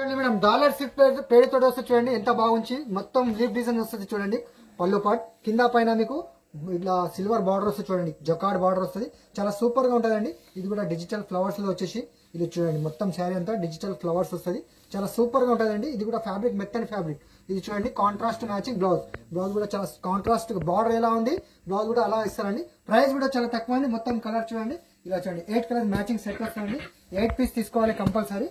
చూడండి madam dollar silk పేరుతో వస్తుంది చూడండి ఎంత బాగుంచి మొత్తం లీఫ్ డిజైన్ వస్తుంది చూడండి పళ్ళు పాట్ కింద పైన మీకు ఇట్లా సిల్వర్ బార్డర్ వస్తుంది చూడండి జకార్డ్ బార్డర్ వస్తుంది చాలా సూపర్ గా ఉంటుందండి ఇది కూడా డిజిటల్ ఫ్లవర్స్ లో వచ్చేసి ఇది చూడండి మొత్తం శారీ అంతా డిజిటల్ ఫ్లవర్స్ వస్తుంది చాలా సూపర్ గా ఉంటుందండి ఇది కూడా ఫ్యాబ్రిక్ మెత్తని ఫ్యాబ్రిక్ ఇది చూడండి కాంట్రాస్ట్ మ్యాచింగ్ బ్లౌజ్ కూడా చాలా కాంట్రాస్ట్ బార్డర్ ఎలా ఉంది బ్లౌజ్ కూడా అలా ఇస్తారండి ప్రైస్ కూడా చాలా తక్కువ అండి మొత్తం కలర్ చూడండి ఇలా చూడండి 8 కలర్ మ్యాచింగ్ సెట్ వస్తుంది 8 పీస్ తీసుకోవాలి కంపల్సరీ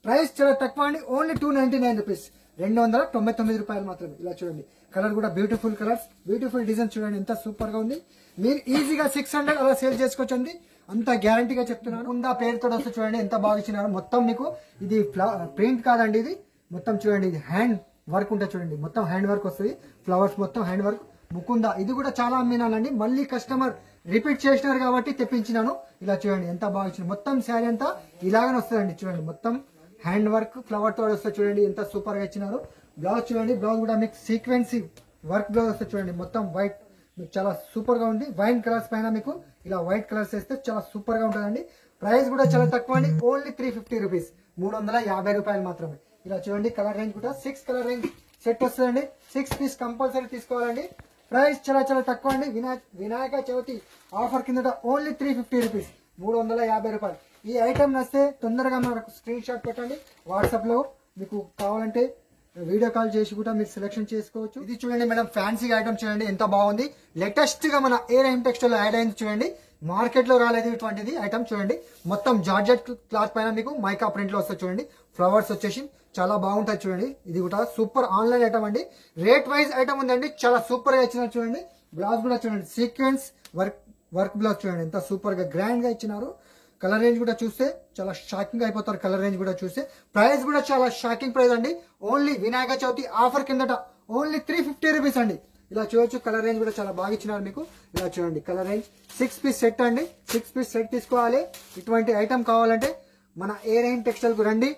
ప్రైస్ చాలా తక్కువ అండి ఓన్లీ 299 రూపీస్ 299 రూపాయలు మాత్రమే ఇలా చూడండి కలర్ కూడా బ్యూటిఫుల్ కలర్స్ బ్యూటిఫుల్ డిజైన్ చూడండి ఎంత సూపర్ గా ఉంది మీరు ఈజీగా 600 అలా సేల్ చేసుకోవచ్చండి అంత గ్యారంటీగా చెప్తున్నాను ఉందా పేరుతో వస్తే చూడండి ఎంత బాగా ఇచ్చినారు మొత్తం మీకు ఇది ప్రింట్ కాదండి ఇది మొత్తం చూడండి ఇది హ్యాండ్ వర్క్ ఉంటుంది చూడండి మొత్తం హ్యాండ్ వర్క్ వస్తుంది ఫ్లవర్స్ మొత్తం హ్యాండ్ వర్క్ ముకుందా ఇది కూడా చాలా అమ్మినానండి మళ్ళీ కస్టమర్ రిపీట్ చేసినారు కాబట్టి తెప్పించినాను ఇలా చూడండి ఎంత బాగా ఇచ్చిన మొత్తం శారీ అంతా ఇలాగనే వస్తుందండి చూడండి మొత్తం హ్యాండ్ వర్క్ ఫ్లవర్ తో వస్తుంది చూడండి ఎంత సూపర్ గా ఇచ్చినారు బ్లౌజ్ చూడండి బ్లౌజ్ కూడా మీకు సీక్వెన్సీ వర్క్ బ్లౌజ్ వస్తుంది చూడండి మొత్తం వైట్ మీకు చాలా సూపర్ గా ఉంది వైన్ కలర్స్ పైన మీకు ఇలా వైట్ కలర్స్ వేస్తే చాలా సూపర్ గా ఉంటుందండి ప్రైస్ కూడా చాలా తక్కువ అండి ఓన్లీ 350 రూపీస్ 350 రూపాయలు మాత్రమే ఇలా చూడండి కలర్ రేంజ్ కూడా 6 కలర్ రేంజ్ సెట్ వస్తుందండి 6 పీస్ కంపల్సరీ తీసుకోవాలండి ప్రైస్ చాలా చాలా తక్కువ అండి వినాయక చవితి ఆఫర్ కింద ఓన్లీ 350 రూపీస్ 350 రూపాయలు ఈ ఐటమ్ నస్తే తొందరగా మనకు స్క్రీన్ షాట్ పెట్టండి వాట్సాప్ లో మీకు కావాలంటే వీడియో కాల్ చేసి కూడా మీరు సెలెక్షన్ చేసుకోవచ్చు ఇది చూడండి మేడం ఫ్యాన్సీ ఐటమ్ చూడండి ఎంత బాగుంది లేటెస్ట్ గా మన ఏ రైమ్ టెక్స్టైల్ యాడ్ అయింది చూడండి మార్కెట్ లో రాలేదు ఇటువంటిది ఐటమ్ చూడండి మొత్తం జార్జెట్ క్లాత్ పైన మీకు మైకా ప్రింట్ లో వస్తుంది చూడండి ఫ్లవర్స్ వచ్చేసి చాలా బాగుంటుంది చూడండి ఇది కూడా సూపర్ ఆన్లైన్ ఐటమ్ అండి రేట్ వైజ్ ఐటమ్ ఉందండి చాలా సూపర్ గా ఇచ్చినారు చూడండి బ్లౌజ్ కూడా చూడండి సీక్వెన్స్ వర్క్ బ్లౌజ్ చూడండి ఎంత సూపర్ గా గ్రాండ్ గా ఇచ్చినారు కలర్ రేంజ్ కూడా చూస్తే చాలా షాకింగ్ అయిపోతారు కలర్ రేంజ్ కూడా చూస్తే ప్రైస్ కూడా చాలా షాకింగ్ ప్రైస్ అండి ఓన్లీ వినాయక చవితి ఆఫర్ కిందట ఓన్లీ 350 రూపీస్ అండి ఇలా చూడొచ్చు కలర్ రేంజ్ కూడా చాలా బాగా ఇచ్చినారు మీకు ఇలా చూడండి కలర్ రేంజ్ 6 పీస్ సెట్ అండి 6 పీస్ సెట్ తీసుకోవాలి ఇటువంటి ఐటమ్ కావాలంటే మన ఏ రైన్ టెక్స్టైల్ కు రండి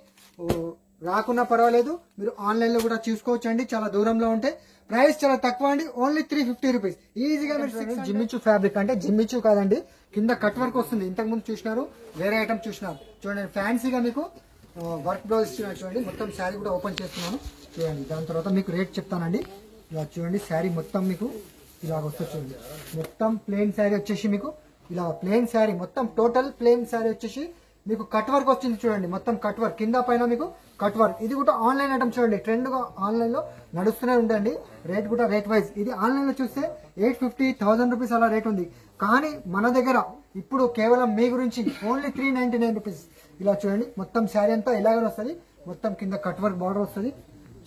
రాకున్నా పర్వాలేదు మీరు ఆన్లైన్ లో కూడా చూసుకోవచ్చు అండి చాలా దూరంలో ఉంటే ప్రైస్ చాలా తక్కువ అండి ఓన్లీ 350 రూపీస్ ఈజీగా మీరు జిమ్మిచు ఫ్యాబ్రిక్ అంటే జిమ్మిచు కాదండి కింద కట్ వర్క్ వస్తుంది ఇంతకు ముందు చూసినారు వేరే ఐటమ్ చూసినారు చూడండి ఫ్యాన్సీగా మీకు వర్క్ బ్లౌజ్ ఇచ్చినారు చూడండి మొత్తం శారీ కూడా ఓపెన్ చేస్తున్నాను చూడండి దాని తర్వాత మీకు రేట్ చెప్తానండి ఇలా చూడండి శారీ మొత్తం మీకు ఇలా వస్తుంది చూడండి మొత్తం ప్లెయిన్ శారీ వచ్చేసి మీకు ఇలా ప్లెయిన్ శారీ మొత్తం టోటల్ ప్లెయిన్ శారీ వచ్చేసి మీకు కట్ వర్క్ వచ్చింది చూడండి మొత్తం కట్ వర్క్ కింద పైన మీకు కట్ వర్క్ ఇది కూడా ఆన్లైన్ ఐటమ్ చూడండి ట్రెండ్ గా ఆన్లైన్ లో నడుస్తూనే ఉండండి రేట్ కూడా రేట్ వైజ్ ఇది ఆన్లైన్ లో చూస్తే 850,000 రూపీస్ అలా రేట్ ఉంది కానీ మన దగ్గర ఇప్పుడు కేవలం మీ గురించి ఓన్లీ 399 రూపీస్ ఇలా చూడండి మొత్తం శారీ అంతా ఇలాగే వస్తుంది మొత్తం కింద కట్ వర్క్ బార్డర్ వస్తుంది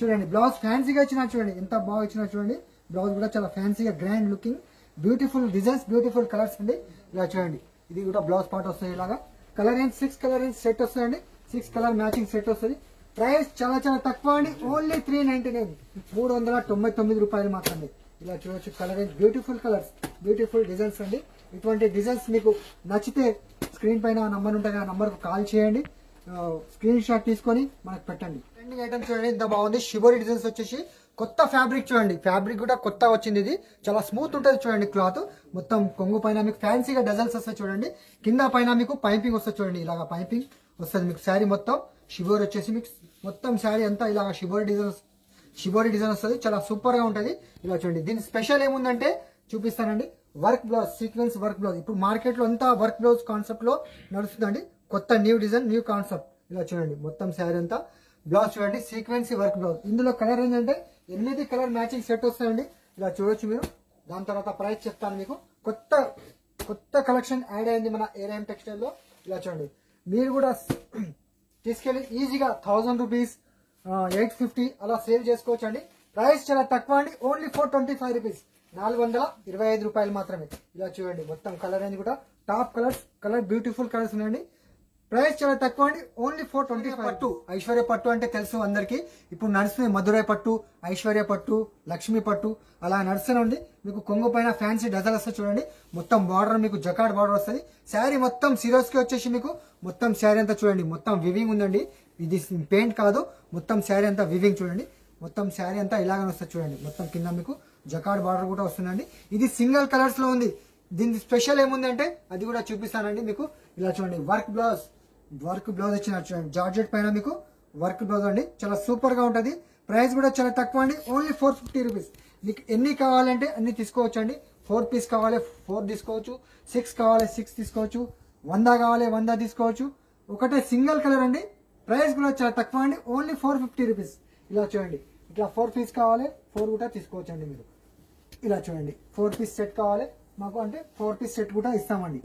చూడండి బ్లౌజ్ ఫ్యాన్సీగా ఇచ్చినా చూడండి ఎంత బాగా ఇచ్చినా చూడండి బ్లౌజ్ కూడా చాలా ఫ్యాన్సీగా grand looking beautiful designs beautiful colours అండి ఇలా చూడండి ఇది కూడా బ్లౌజ్ పార్ట్ వస్తుంది ఇలాగా colour range 6 colour range set వస్తుందండి 6 కలర్ మ్యాచింగ్ సెట్ వస్తుంది ప్రైస్ చాలా చాలా తక్కువ అండి ఓన్లీ 399 రూపాయలు మాత్రమే ఇలా చూడొచ్చు colour range beautiful colours beautiful designs అండి ఇటువంటి డిజైన్స్ మీకు నచ్చితే స్క్రీన్ పైన నంబర్ ఉంటుంది ఆ నంబర్ కు కాల్ చేయండి స్క్రీన్ షాట్ తీసుకొని మనకు పెట్టండి ట్రెండింగ్ ఐటమ్ చూడండి ఎంత బాగుంది షిబోరి డిజైన్స్ వచ్చేసి కొత్త ఫ్యాబ్రిక్ చూడండి ఫ్యాబ్రిక్ కూడా కొత్త వచ్చింది ఇది చాలా స్మూత్ ఉంటుంది చూడండి క్లాత్ మొత్తం కొంగు పైన మీకు ఫ్యాన్సీగా డజల్స్ వస్తాయి చూడండి కింద పైన మీకు పైపింగ్ వస్తుంది చూడండి ఇలాగా పైపింగ్ వస్తుంది మీకు శారీ మొత్తం షిబోరి వచ్చేసి మీకు మొత్తం శారీ అంతా ఇలాగా షిబోరి డిజైన్ వస్తుంది చాలా సూపర్ గా ఉంటుంది ఇలా చూడండి దీని స్పెషల్ ఏముందంటే చూపిస్తానండి work blouse sequence work blouse ఇప్పుడు మార్కెట్ లో అంతా వర్క్ బ్లౌజ్ కాన్సెప్ట్ లో నడుస్తుందండి కొత్త న్యూ డిజైన్ న్యూ కాన్సెప్ట్ ఇలా చూడండి మొత్తం శారీ అంతా బ్లౌజ్ చూడండి సీక్వెన్సీ వర్క్ బ్లౌజ్ ఇందులో కలర్ ఏంటంటే 8 కలర్ మ్యాచింగ్ సెట్ వస్తాయండి ఇలా చూడొచ్చు మీరు దాని తర్వాత ప్రైస్ చెప్తాను మీకు కొత్త కలెక్షన్ యాడ్ అయింది మన ఏరైమ్ టెక్స్టైల్ లో ఇలా చూడండి మీరు కూడా తీసుకెళ్లి ఈజీగా 1000 రూపీస్ 850 అలా సేల్ చేసుకోవచ్చు అండి ప్రైస్ చాలా తక్కువ అండి ఓన్లీ 425 రూపీస్ 425 రూపాయలు మాత్రమే ఇలా చూడండి మొత్తం కలర్ అనేది కూడా టాప్ కలర్ బ్యూటిఫుల్ కలర్స్ ఉన్నాయండి ప్రైస్ చాలా తక్కువ అండి ఓన్లీ 425 పట్టు ఐశ్వర్య పట్టు అంటే తెలుసు అందరికి ఇప్పుడు నడుస్తుంది మధురై పట్టు ఐశ్వర్య పట్టు లక్ష్మీ పట్టు అలా నడుస్తూనే ఉంది మీకు కొంగు పైన ఫ్యాన్సీ డజల్ వస్తుంది చూడండి మొత్తం బార్డర్ మీకు జకార్డ్ బార్డర్ వస్తుంది శారీ మొత్తం సిరోస్ కి వచ్చేసి మీకు మొత్తం శారీ అంతా చూడండి మొత్తం వివింగ్ ఉందండి ఇది పెయింట్ కాదు మొత్తం శారీ అంతా వివింగ్ చూడండి మొత్తం శారీ అంతా ఇలాగనే వస్తుంది చూడండి మొత్తం కింద మీకు జకార్డ్ బార్డర్ కూడా వస్తుందండి ఇది సింగిల్ కలర్స్ లో ఉంది దీని స్పెషల్ ఏముందంటే అది కూడా చూపిస్తానండి మీకు ఇలా చూడండి వర్క్ బ్లౌజ్ ఇచ్చినారు చూడండి జార్జెట్ పైన మీకు వర్క్ బ్లౌజ్ అండి, చాలా సూపర్ గా ఉంటది. ప్రైస్ కూడా చాలా తక్కువ అండి, ఓన్లీ 450 రూపీస్. మీకు ఎన్ని కావాలంటే అన్ని తీసుకోవచ్చు అండి. 4 పీస్ కావాలి 4 తీసుకోవచ్చు, 6 కావాలి 6 తీసుకోవచ్చు, 100 కావాలి 100 తీసుకోవచ్చు. ఒకటే సింగిల్ కలర్ అండి, ప్రైస్ కూడా చాలా తక్కువ అండి, ఓన్లీ 450 రూపీస్. ఇలా చూడండి, ఇట్లా 4 పీస్ కావాలి 4 కూడా తీసుకోవచ్చు అండి మీరు. ఇలా చూడండి 4 పీస్ సెట్ కావాలి మాకు అంటే 4 పీస్ సెట్ కూడా ఇస్తామండి.